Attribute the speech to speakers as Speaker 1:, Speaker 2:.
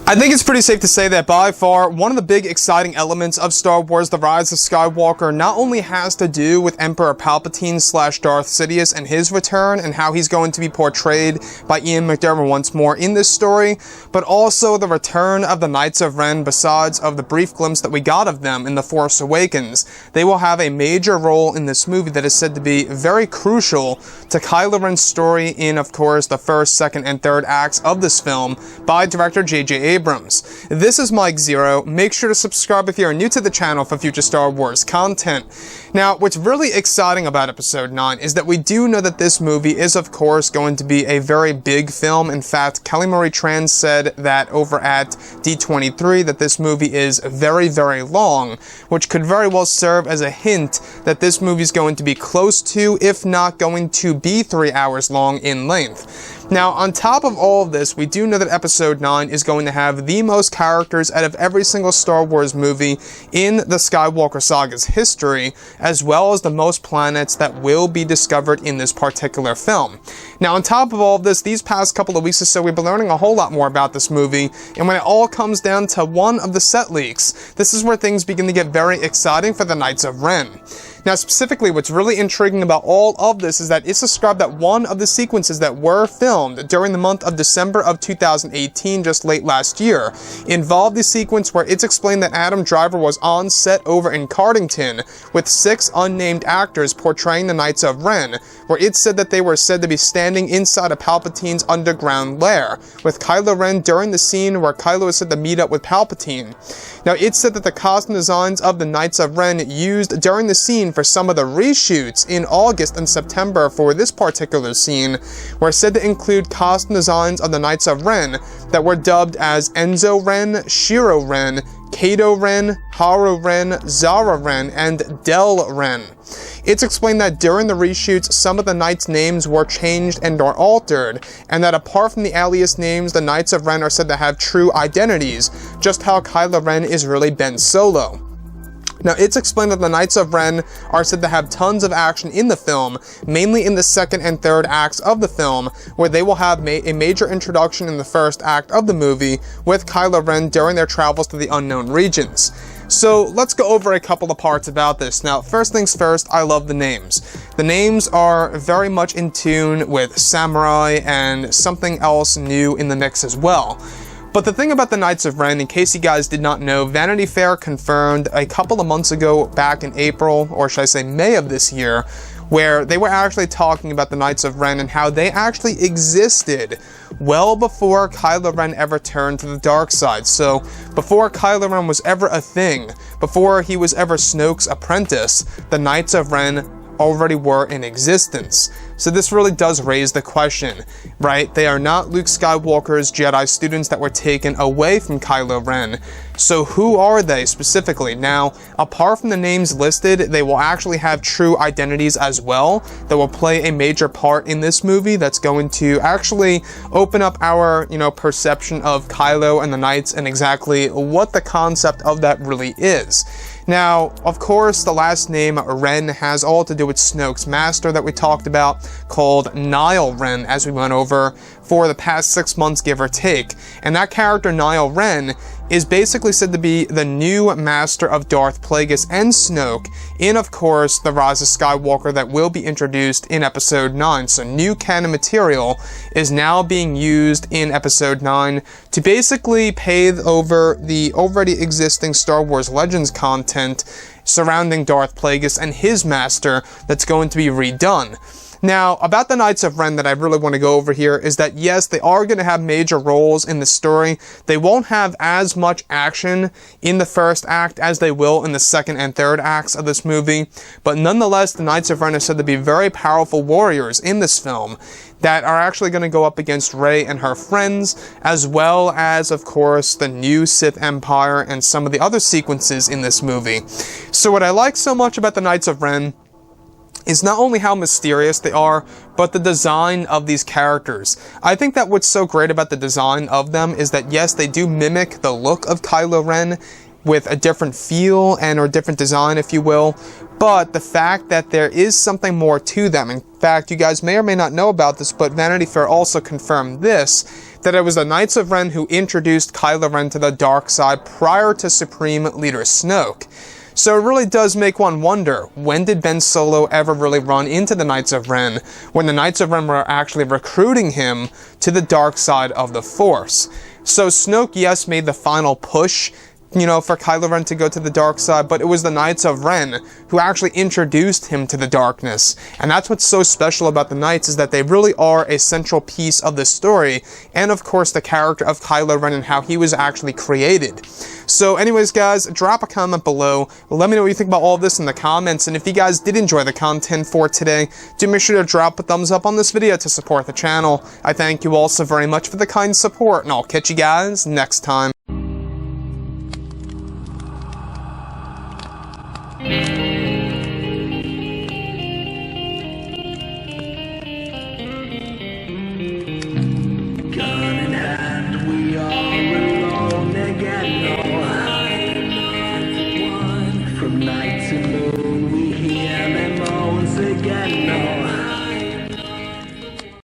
Speaker 1: I think it's pretty safe to say that by far, one of the big exciting elements of Star Wars The Rise of Skywalker not only has to do with Emperor Palpatine / Darth Sidious and his return and how he's going to be portrayed by Ian McDiarmid once more in this story, but also the return of the Knights of Ren besides of the brief glimpse that we got of them in The Force Awakens. They will have a major role in this movie that is said to be very crucial to Kylo Ren's story in, of course, the first, second, and third acts of this film by director J.J. Abrams. This is Mike Zero. Make sure to subscribe if you are new to the channel for future Star Wars content. Now, what's really exciting about Episode 9 is that we do know that this movie is, of course, going to be a very big film. In fact, Kelly Marie Tran said that over at D23 that this movie is very, very long, which could very well serve as a hint that this movie is going to be close to, if not going to be 3 hours long in length. Now, on top of all of this, we do know that Episode 9 is going to have the most characters out of every single Star Wars movie in the Skywalker saga's history, as well as the most planets that will be discovered in this particular film. Now, on top of all of this, these past couple of weeks or so, we've been learning a whole lot more about this movie, and when it all comes down to one of the set leaks, this is where things begin to get very exciting for the Knights of Ren. Now, specifically, what's really intriguing about all of this is that it's described that one of the sequences that were filmed during the month of December of 2018, just late last year, involved the sequence where it's explained that Adam Driver was on set over in Cardington with 6 unnamed actors portraying the Knights of Ren, where it said that they were said to be standing inside of Palpatine's underground lair, with Kylo Ren during the scene where Kylo is said to meet up with Palpatine. Now, it said that the costume designs of the Knights of Ren used during the scene for some of the reshoots in August and September for this particular scene were said to include costume designs of the Knights of Ren that were dubbed as Enzo Ren, Shiro Ren, Kato Ren, Haru Ren, Zara Ren, and Del Ren. It's explained that during the reshoots, some of the Knights' names were changed and or altered, and that apart from the alias names, the Knights of Ren are said to have true identities, just how Kylo Ren is really Ben Solo. Now, it's explained that the Knights of Ren are said to have tons of action in the film, mainly in the second and third acts of the film, where they will have a major introduction in the first act of the movie with Kylo Ren during their travels to the unknown regions. So, let's go over a couple of parts about this. Now, first things first, I love the names. The names are very much in tune with samurai and something else new in the mix as well. But the thing about the Knights of Ren, in case you guys did not know, Vanity Fair confirmed a couple of months ago, back in April, or should I say May of this year, where they were actually talking about the Knights of Ren and how they actually existed well before Kylo Ren ever turned to the dark side. So, before Kylo Ren was ever a thing, before he was ever Snoke's apprentice, the Knights of Ren already were in existence. So this really does raise the question, right? They are not Luke Skywalker's Jedi students that were taken away from Kylo Ren. So who are they specifically? Now, apart from the names listed, they will actually have true identities as well that will play a major part in this movie that's going to actually open up our, perception of Kylo and the Knights and exactly what the concept of that really is. Now, of course, the last name Ren has all to do with Snoke's master that we talked about, called Nile Ren, as we went over for the past 6 months, give or take. And that character, Nile Ren, is basically said to be the new master of Darth Plagueis and Snoke in, of course, The Rise of Skywalker that will be introduced in Episode 9. So new canon material is now being used in Episode 9 to basically pave over the already existing Star Wars Legends content surrounding Darth Plagueis and his master that's going to be redone. Now, about the Knights of Ren that I really want to go over here is that, yes, they are going to have major roles in the story. They won't have as much action in the first act as they will in the second and third acts of this movie, but nonetheless, the Knights of Ren are said to be very powerful warriors in this film that are actually going to go up against Rey and her friends, as well as, of course, the new Sith Empire and some of the other sequences in this movie. So what I like so much about the Knights of Ren is not only how mysterious they are, but the design of these characters. I think that what's so great about the design of them is that, yes, they do mimic the look of Kylo Ren with a different feel and or different design, if you will, but the fact that there is something more to them. In fact, you guys may or may not know about this, but Vanity Fair also confirmed this, that it was the Knights of Ren who introduced Kylo Ren to the dark side prior to Supreme Leader Snoke. So it really does make one wonder, when did Ben Solo ever really run into the Knights of Ren, when the Knights of Ren were actually recruiting him to the dark side of the Force? So Snoke, yes, made the final push, for Kylo Ren to go to the dark side, but it was the Knights of Ren who actually introduced him to the darkness. And that's what's so special about the Knights, is that they really are a central piece of the story, and of course the character of Kylo Ren and how he was actually created. So anyways, guys, drop a comment below. Let me know what you think about all of this in the comments, and if you guys did enjoy the content for today, do make sure to drop a thumbs up on this video to support the channel. I thank you all so very much for the kind support, and I'll catch you guys next time.